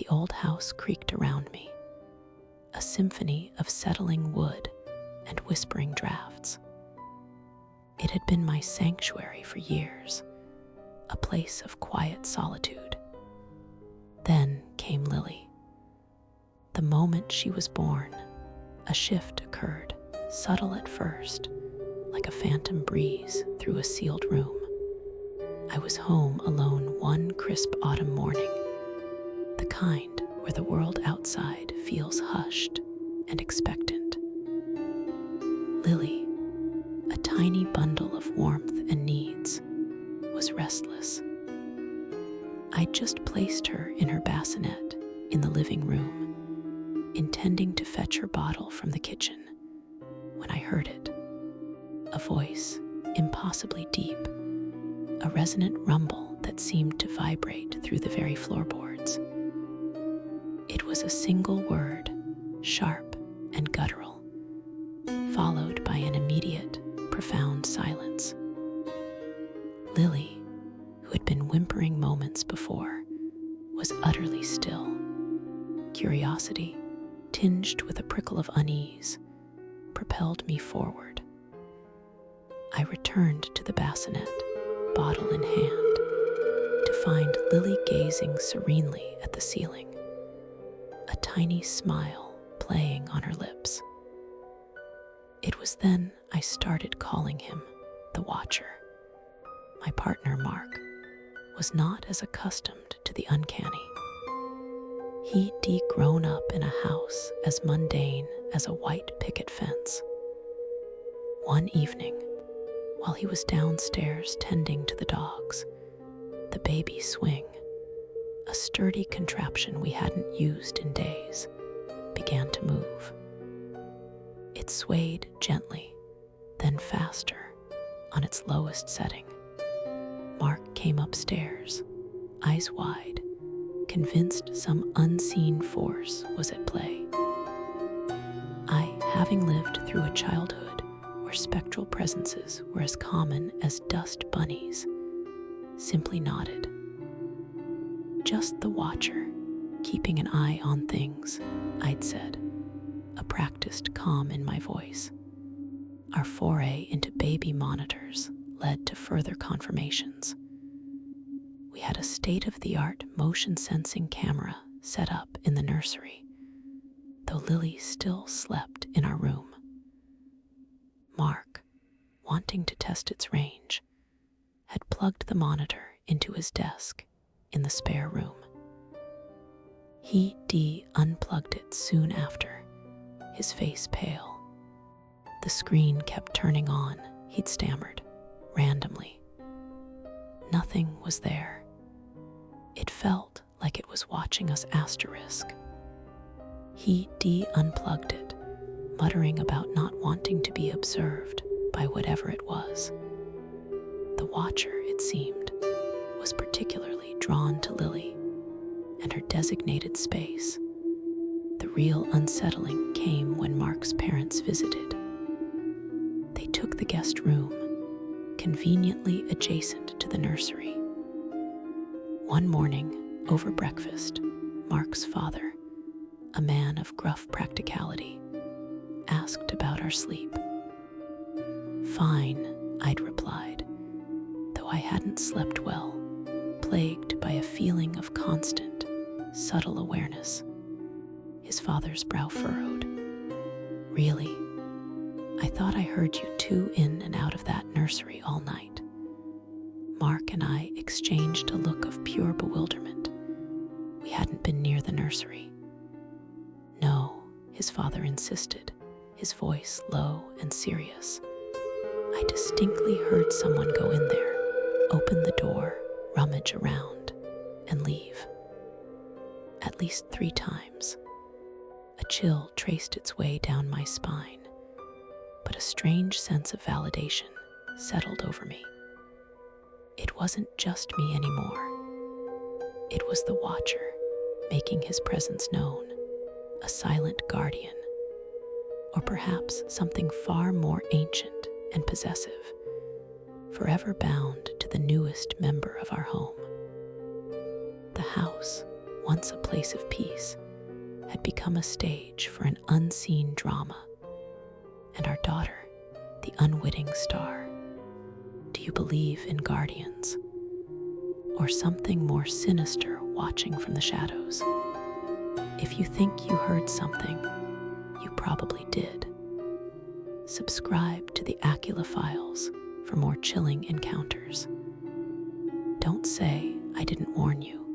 The old house creaked around me, a symphony of settling wood and whispering drafts. It had been my sanctuary for years, a place of quiet solitude. Then came Lily. The moment she was born, a shift occurred, subtle at first, like a phantom breeze through a sealed room. I was home alone one crisp autumn morning, the kind where the world outside feels hushed and expectant. Lily, a tiny bundle of warmth and needs, was restless. I'd just placed her in her bassinet in the living room, intending to fetch her bottle from the kitchen, when I heard it. A voice, impossibly deep, a resonant rumble that seemed to vibrate through the very floorboards. It was a single word, sharp and guttural, followed by an immediate, profound silence. Lily, who had been whimpering moments before, was utterly still. Curiosity, tinged with a prickle of unease, propelled me forward. I returned to the bassinet, bottle in hand, to find Lily gazing serenely at the ceiling, a tiny smile playing on her lips. It was then I started calling him the Watcher. My partner, Mark, was not as accustomed to the uncanny. He'd grown up in a house as mundane as a white picket fence. One evening, while he was downstairs tending to the dogs, the baby swing, a sturdy contraption we hadn't used in days, began to move. It swayed gently, then faster, on its lowest setting. Mark came upstairs, eyes wide, convinced some unseen force was at play. I, having lived through a childhood where spectral presences were as common as dust bunnies, simply nodded. Just the Watcher, keeping an eye on things, I'd said, a practiced calm in my voice. Our foray into baby monitors led to further confirmations. We had a state-of-the-art motion-sensing camera set up in the nursery, though Lily still slept in our room. Mark, wanting to test its range, had plugged the monitor into his desk in the spare room. He unplugged it soon after, his face pale. The screen kept turning on, he'd stammered, randomly. Nothing was there. It felt like it was watching us asterisk. He unplugged it, muttering about not wanting to be observed by whatever it was. The Watcher, it seemed, was particularly drawn to Lily and her designated space. The real unsettling came when Mark's parents visited. They took the guest room, conveniently adjacent to the nursery. One morning, over breakfast, Mark's father, a man of gruff practicality, asked about our sleep. Fine, I'd replied, though I hadn't slept well, plagued by a feeling of constant, subtle awareness. His father's brow furrowed. Really? I thought I heard you two in and out of that nursery all night. Mark and I exchanged a look of pure bewilderment. We hadn't been near the nursery. No, his father insisted, his voice low and serious. I distinctly heard someone go in there, open the door, rummage around, and leave. At least 3 times. A chill traced its way down my spine, but a strange sense of validation settled over me. It wasn't just me anymore. It was the Watcher, making his presence known, a silent guardian, or perhaps something far more ancient and possessive, forever bound to the newest member of our home. The house, once a place of peace, had become a stage for an unseen drama, and our daughter, the unwitting star. Do you believe in guardians? Or something more sinister watching from the shadows? If you think you heard something, you probably did. Subscribe to the Aqeela Files for more chilling encounters. Don't say I didn't warn you.